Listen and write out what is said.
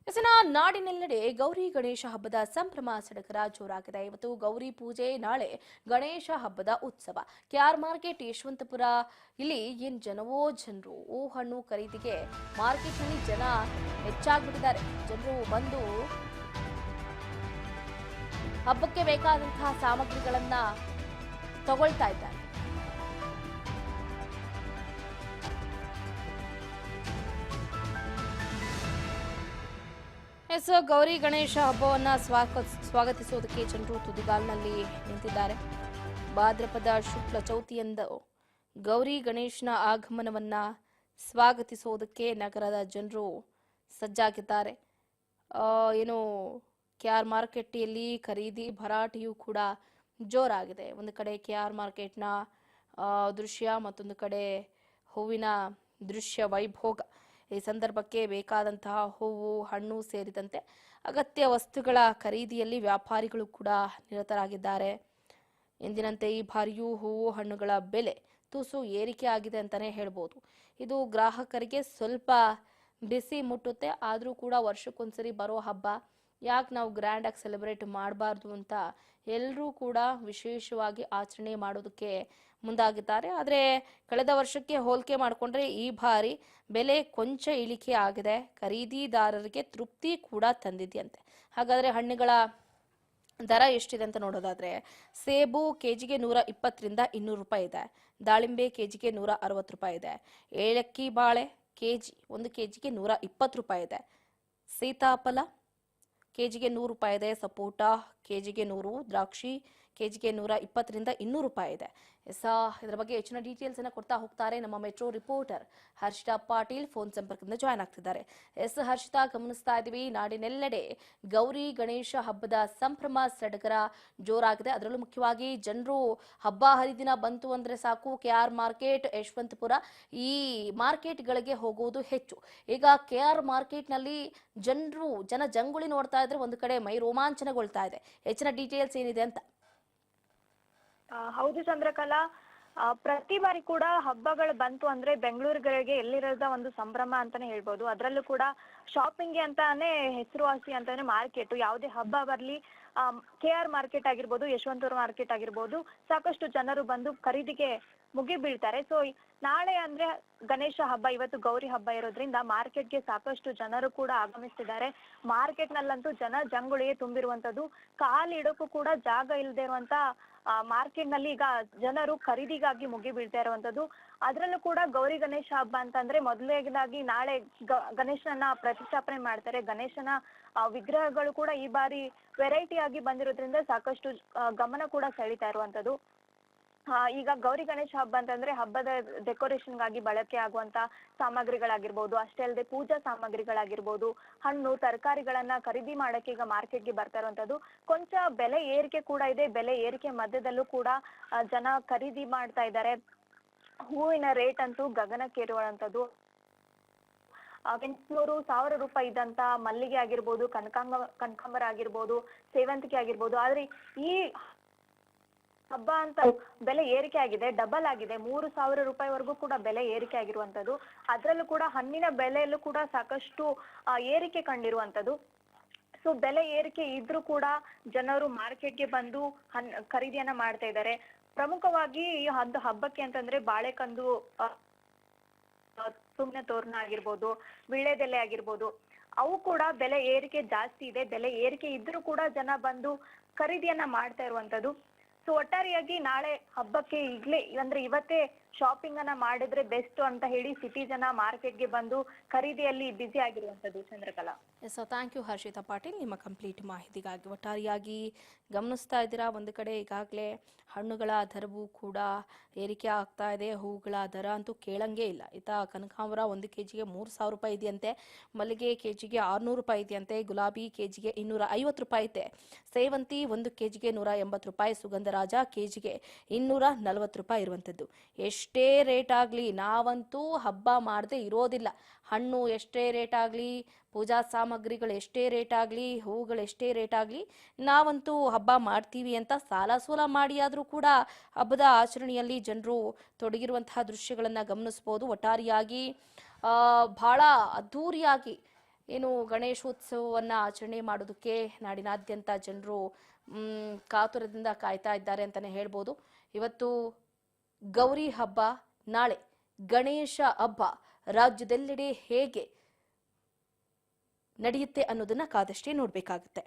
ಎಸನ ನಾಡಿನೆಲ್ಲೆಡೆ ಗೌರಿ ಗಣೇಶ ಹಬ್ಬದ ಸಂಭ್ರಮ ಸಡಗರ ಜೋರಾಗಿದೆ. ಇವತ್ತು ಗೌರಿ ಪೂಜೆ, ನಾಳೆ ಗಣೇಶ ಹಬ್ಬದ ಉತ್ಸವ. ಕೆಆರ್ ಮಾರ್ಕೆಟ್ ಯಶವಂತಪುರ ಇಲ್ಲಿ ಏನ್ ಜನವೋ ಜನರು ಹಣ್ಣು ಖರೀದಿಗೆ ಮಾರ್ಕೆಟ್ನಲ್ಲಿ ಜನ ಹೆಚ್ಚಾಗ್ಬಿಟ್ಟಿದ್ದಾರೆ. ಜನರು ಬಂದು ಹಬ್ಬಕ್ಕೆ ಬೇಕಾದಂತಹ ಸಾಮಗ್ರಿಗಳನ್ನ ತಗೊಳ್ತಾ ಇದ್ದಾರೆ. ಗೌರಿ ಗಣೇಶ ಹಬ್ಬವನ್ನ ಸ್ವಾಗತಿಸುವುದಕ್ಕೆ ಜನರು ತುದಿಗಾಲಿನಲ್ಲಿ ನಿಂತಿದ್ದಾರೆ. ಭಾದ್ರಪದ ಶುಕ್ಲ ಚೌತಿಯಂದು ಗೌರಿ ಗಣೇಶನ ಆಗಮನವನ್ನ ಸ್ವಾಗತಿಸುವುದಕ್ಕೆ ನಗರದ ಜನರು ಸಜ್ಜಾಗಿದ್ದಾರೆ. ಏನು ಕೆಆರ್ ಮಾರ್ಕೆಟ್ನಲ್ಲಿ ಖರೀದಿ ಭರಾಟೆಯೂ ಕೂಡ ಜೋರಾಗಿದೆ. ಒಂದು ಕಡೆ ಕೆಆರ್ ಮಾರ್ಕೆಟ್ನ ದೃಶ್ಯ, ಮತ್ತೊಂದು ಕಡೆ ಹೂವಿನ ದೃಶ್ಯ ವೈಭೋಗ. ಈ ಸಂದರ್ಭಕ್ಕೆ ಬೇಕಾದಂತಹ ಹೂವು, ಹಣ್ಣು ಸೇರಿದಂತೆ ಅಗತ್ಯ ವಸ್ತುಗಳ ಖರೀದಿಯಲ್ಲಿ ವ್ಯಾಪಾರಿಗಳು ಕೂಡ ನಿರತರಾಗಿದ್ದಾರೆ. ಎಂದಿನಂತೆ ಈ ಬಾರಿಯೂ ಹೂವು, ಹಣ್ಣುಗಳ ಬೆಲೆ ತುಸು ಏರಿಕೆ ಆಗಿದೆ ಅಂತಾನೆ ಹೇಳ್ಬೋದು. ಇದು ಗ್ರಾಹಕರಿಗೆ ಸ್ವಲ್ಪ ಬಿಸಿ ಮುಟ್ಟುತ್ತೆ. ಆದರೂ ಕೂಡ ವರ್ಷಕ್ಕೊಂದ್ಸರಿ ಬರೋ ಹಬ್ಬ, ಯಾಕೆ ನಾವು ಗ್ರ್ಯಾಂಡಾಗಿ ಸೆಲೆಬ್ರೇಟ್ ಮಾಡಬಾರ್ದು ಅಂತ ಎಲ್ಲರೂ ಕೂಡ ವಿಶೇಷವಾಗಿ ಆಚರಣೆ ಮಾಡೋದಕ್ಕೆ ಮುಂದಾಗಿದ್ದಾರೆ. ಆದರೆ ಕಳೆದ ವರ್ಷಕ್ಕೆ ಹೋಲಿಕೆ ಮಾಡಿಕೊಂಡ್ರೆ ಈ ಬಾರಿ ಬೆಲೆ ಕೊಂಚ ಇಳಿಕೆ ಆಗಿದೆ. ಖರೀದಿದಾರರಿಗೆ ತೃಪ್ತಿ ಕೂಡ ತಂದಿದೆಯಂತೆ. ಹಾಗಾದರೆ ಹಣ್ಣುಗಳ ದರ ಎಷ್ಟಿದೆ ಅಂತ ನೋಡೋದಾದ್ರೆ, ಸೇಬು ಕೆಜಿಗೆ 120ರಿಂದ 200 ರೂಪಾಯಿ ಇದೆ. ದಾಳಿಂಬೆ ಕೆಜಿಗೆ 160 ರೂಪಾಯಿ ಇದೆ. ಏಲಕ್ಕಿ ಬಾಳೆ ಒಂದು ಕೆಜಿಗೆ 120 ರೂಪಾಯಿ ಇದೆ. ಸೀತಾಫಲ ಕೆಜಿಗೆ 100 ರೂಪಾಯಿ ಇದೆ. ಸಪೋಟ ಕೆಜಿಗೆ 100, ದ್ರಾಕ್ಷಿ ಕೆಜಿಗೆ 120ರಿಂದ 200 ರೂಪಾಯಿ ಇದೆ. ಇದರ ಬಗ್ಗೆ ಹೆಚ್ಚಿನ ಡೀಟೇಲ್ಸ್ ಅನ್ನ ಕೊಡ್ತಾ ಹೋಗ್ತಾರೆ ನಮ್ಮ metro reporter Harshita Patil. Phone ಸಂಪರ್ಕದಿಂದ ಜಾಯ್ನ್ ಆಗ್ತಿದ್ದಾರೆ. ಹರ್ಷಿತಾ, ಗಮನಿಸ್ತಾ ಇದ್ದೀವಿ ನಾಡಿನೆಲ್ಲೆಡೆ ಗೌರಿ ಗಣೇಶ ಹಬ್ಬದ ಸಂಭ್ರಮ ಸಡಗರ ಜೋರಾಗಿದೆ. ಅದರಲ್ಲೂ ಮುಖ್ಯವಾಗಿ ಜನರು ಹಬ್ಬ ಹರಿದಿನ ಬಂತು ಅಂದ್ರೆ ಸಾಕು, ಕೆಆರ್ ಮಾರ್ಕೆಟ್, ಯಶವಂತಪುರ ಈ ಮಾರ್ಕೆಟ್ಗಳಿಗೆ ಹೋಗುವುದು ಹೆಚ್ಚು. ಈಗ ಕೆಆರ್ ಮಾರ್ಕೆಟ್ನಲ್ಲಿ ಜನ ಜಂಗುಳಿ ನೋಡ್ತಾ ಇದ್ರೆ ಒಂದು ಕಡೆ ಮೈ ರೋಮಾಂಚನಗೊಳ್ತಾ ಇದೆ. ಹೆಚ್ಚಿನ ಡೀಟೇಲ್ಸ್ ಏನಿದೆ ಅಂತ? ಹೌದು ಚಂದ್ರಕಲಾ, ಪ್ರತಿ ಬಾರಿ ಕೂಡ ಹಬ್ಬಗಳು ಬಂತು ಅಂದ್ರೆ ಬೆಂಗಳೂರುಗಳಿಗೆ ಎಲ್ಲಿರದ ಒಂದು ಸಂಭ್ರಮ ಅಂತಾನೆ ಹೇಳ್ಬೋದು. ಅದರಲ್ಲೂ ಕೂಡ ಶಾಪಿಂಗ್ಗೆ ಅಂತಾನೆ ಹೆಸರುವಾಸಿ ಅಂತಾನೆ ಮಾರ್ಕೆಟ್. ಯಾವುದೇ ಹಬ್ಬ ಬರಲಿ, ಕೆಆರ್ ಮಾರ್ಕೆಟ್ ಆಗಿರ್ಬೋದು, ಯಶವಂತಪುರ ಮಾರ್ಕೆಟ್ ಆಗಿರ್ಬೋದು, ಸಾಕಷ್ಟು ಜನರು ಬಂದು ಖರೀದಿಗೆ ಮುಗಿ ಬೀಳ್ತಾರೆ. ಸೊ ನಾಳೆ ಅಂದ್ರೆ ಗಣೇಶ ಹಬ್ಬ, ಇವತ್ತು ಗೌರಿ ಹಬ್ಬ ಇರೋದ್ರಿಂದ ಮಾರ್ಕೆಟ್ಗೆ ಸಾಕಷ್ಟು ಜನರು ಕೂಡ ಆಗಮಿಸ್ತಿದ್ದಾರೆ. ಮಾರ್ಕೆಟ್ ನಲ್ಲಂತೂ ಜನ ಜಂಗುಳಿಗೆ ತುಂಬಿರುವಂತದ್ದು. ಕಾಲಿಡೋಕ್ಕೂ ಕೂಡ ಜಾಗ ಇಲ್ಲದೆ ಇರುವಂತ ಮಾರ್ಕೆಟ್ ನಲ್ಲಿ ಈಗ ಜನರು ಖರೀದಿಗಾಗಿ ಮುಗಿ ಬೀಳ್ತಾ ಇರುವಂತದ್ದು. ಅದ್ರಲ್ಲೂ ಕೂಡ ಗೌರಿ ಗಣೇಶ ಹಬ್ಬ ಅಂತಂದ್ರೆ ಮೊದಲನೇದಾಗಿ ನಾಳೆ ಗಣೇಶನ ಪ್ರತಿಷ್ಠಾಪನೆ ಮಾಡ್ತಾರೆ. ಗಣೇಶನ ವಿಗ್ರಹಗಳು ಕೂಡ ಈ ಬಾರಿ ವೆರೈಟಿ ಆಗಿ ಬಂದಿರೋದ್ರಿಂದ ಸಾಕಷ್ಟು ಗಮನ ಕೂಡ ಸೆಳೀತಾ ಇರುವಂತದ್ದು. ಈಗ ಗೌರಿ ಗಣೇಶ ಹಬ್ಬ ಅಂತಂದ್ರೆ ಹಬ್ಬದ ಡೆಕೋರೇಷನ್ಗಾಗಿ ಬಳಕೆ ಆಗುವಂತ ಸಾಮಗ್ರಿಗಳಾಗಿರ್ಬೋದು, ಅಷ್ಟೇ ಅಲ್ಲದೆ ಪೂಜಾ ಸಾಮಗ್ರಿಗಳಾಗಿರ್ಬೋದು, ಹಣ್ಣು ತರಕಾರಿಗಳನ್ನ ಖರೀದಿ ಮಾಡಕ್ಕೆ ಈಗ ಮಾರ್ಕೆಟ್ಗೆ ಬರ್ತಾ ಇರುವಂತದ್ದು. ಕೊಂಚ ಬೆಲೆ ಏರಿಕೆ ಕೂಡ ಇದೆ. ಬೆಲೆ ಏರಿಕೆ ಮಧ್ಯದಲ್ಲೂ ಕೂಡ ಜನ ಖರೀದಿ ಮಾಡ್ತಾ ಇದ್ದಾರೆ. ಹೂವಿನ ರೇಟ್ ಅಂತೂ ಗಗನಕ್ಕೇರುವಂತದ್ದು. 800-1000 ರೂಪಾಯಿ ಇದ್ದಂತ ಮಲ್ಲಿಗೆ ಆಗಿರ್ಬೋದು, ಕನಕಾಂಬರ ಆಗಿರ್ಬೋದು, ಸೇವಂತಿಗೆ ಆಗಿರ್ಬೋದು. ಆದ್ರೆ ಈ ಹಬ್ಬ ಅಂತ ಬೆಲೆ ಏರಿಕೆ ಆಗಿದೆ, ಡಬಲ್ ಆಗಿದೆ. 3000 ರೂಪಾಯಿವರೆಗೂ ಕೂಡ ಬೆಲೆ ಏರಿಕೆ ಆಗಿರುವಂತದ್ದು. ಅದ್ರಲ್ಲೂ ಕೂಡ ಹಣ್ಣಿನ ಬೆಲೆಯಲ್ಲೂ ಕೂಡ ಸಾಕಷ್ಟು ಏರಿಕೆ ಕಂಡಿರುವಂತದ್ದು. ಸೊ ಬೆಲೆ ಏರಿಕೆ ಇದ್ರೂ ಕೂಡ ಜನರು ಮಾರ್ಕೆಟ್ಗೆ ಬಂದು ಖರೀದಿಯನ್ನ ಮಾಡ್ತಾ ಇದ್ದಾರೆ. ಪ್ರಮುಖವಾಗಿ ಈ ಹಬ್ಬಕ್ಕೆ ಅಂತಂದ್ರೆ ಬಾಳೆಕಂದು, ಸುಮ್ನೆ ತೋರಣ ಆಗಿರ್ಬೋದು, ವೀಳ್ಯದೆಲೆ ಆಗಿರ್ಬೋದು, ಅವು ಕೂಡ ಬೆಲೆ ಏರಿಕೆ ಜಾಸ್ತಿ ಇದೆ. ಬೆಲೆ ಏರಿಕೆ ಇದ್ರೂ ಕೂಡ ಜನ ಬಂದು ಖರೀದಿಯನ್ನ ಮಾಡ್ತಾ ಇರುವಂತದ್ದು. ಸೊ ಒಟ್ಟಾರೆಯಾಗಿ ನಾಳೆ ಹಬ್ಬಕ್ಕೆ ಈಗ್ಲೇ ಅಂದ್ರೆ ಇವತ್ತೇ ಶಾಪಿಂಗ್ ಅನ್ನ ಮಾಡಿದ್ರೆ ಬೆಸ್ಟ್ ಅಂತ ಹೇಳಿ ಸಿಟಿ ಜನ ಮಾರ್ಕೆಟ್ಗೆ ಬಂದು ಖರೀದಿಯಲ್ಲಿ ಬ್ಯುಸಿ ಆಗಿರುವಂತದ್ದು. ಚಂದ್ರಕಲಾ, ಥ್ಯಾಂಕ್ ಯು ಹರ್ಷಿತಾ ಪಾಟೀಲ್, ನಿಮ್ಮ ಕಂಪ್ಲೀಟ್ ಮಾಹಿತಿಗಾಗಿ. ಒಟ್ಟಾರೆಯಾಗಿ ಗಮನಿಸ್ತಾ ಇದ್ದೀರಾ, ಒಂದು ಕಡೆ ಈಗಾಗಲೇ ಹಣ್ಣುಗಳ ದರವೂ ಕೂಡ ಏರಿಕೆ ಆಗ್ತಾ ಇದೆ. ಹೂವುಗಳ ದರ ಅಂತೂ ಕೇಳಂಗೇ ಇಲ್ಲ. ಕನಕಾಂಬರ 1 ಕೆಜಿಗೆ 3000 ರೂಪಾಯಿ ಇದೆಯಂತೆ. ಮಲ್ಲಿಗೆ ಕೆಜಿಗೆ 600 ರೂಪಾಯಿ ಇದೆಯಂತೆ. ಗುಲಾಬಿ ಕೆಜಿಗೆ 250 ರೂಪಾಯಿ ಇದೆ. ಸೇವಂತಿ 1 ಕೆಜಿಗೆ 180 ರೂಪಾಯಿ. ಸುಗಂಧರಾಜ ಕೆಜಿಗೆ 240 ರೂಪಾಯಿ ಇರುವಂತದ್ದು. ಎಷ್ಟೇ ರೇಟ್ ಆಗಲಿ ನಾವಂತೂ ಹಬ್ಬ ಮಾಡದೆ ಇರೋದಿಲ್ಲ. ಹಣ್ಣು ಎಷ್ಟೇ ರೇಟ್ ಆಗಲಿ, ಪೂಜಾ ಸಾಮಗ್ರಿಗಳು ಎಷ್ಟೇ ರೇಟ್ ಆಗಲಿ, ಹೂವುಗಳು ಎಷ್ಟೇ ರೇಟ್ ಆಗಲಿ, ನಾವಂತೂ ಹಬ್ಬ ಮಾಡ್ತೀವಿ ಅಂತ ಸಾಲ ಸೂಲ ಮಾಡಿ ಆದರೂ ಕೂಡ ಹಬ್ಬದ ಆಚರಣೆಯಲ್ಲಿ ಜನರು ತೊಡಗಿರುವಂತಹ ದೃಶ್ಯಗಳನ್ನು ಗಮನಿಸಬಹುದು. ಒಟ್ಟಾರೆಯಾಗಿ ಬಹಳ ಅದ್ಧೂರಿಯಾಗಿ ಏನು ಗಣೇಶೋತ್ಸವವನ್ನು ಆಚರಣೆ ಮಾಡೋದಕ್ಕೆ ನಾಡಿನಾದ್ಯಂತ ಜನರು ಕಾತುರದಿಂದ ಕಾಯ್ತಾ ಇದ್ದಾರೆ ಅಂತಲೇ ಹೇಳ್ಬೋದು. ಇವತ್ತು ಗೌರಿ ಹಬ್ಬ, ನಾಳೆ ಗಣೇಶ ಹಬ್ಬ ರಾಜ್ಯದೆಲ್ಲೆಡೆ ಹೇಗೆ ನಡೆಯುತ್ತೆ ಅನ್ನೋದನ್ನ ಕಾದಷ್ಟೇ ನೋಡಬೇಕಾಗುತ್ತೆ.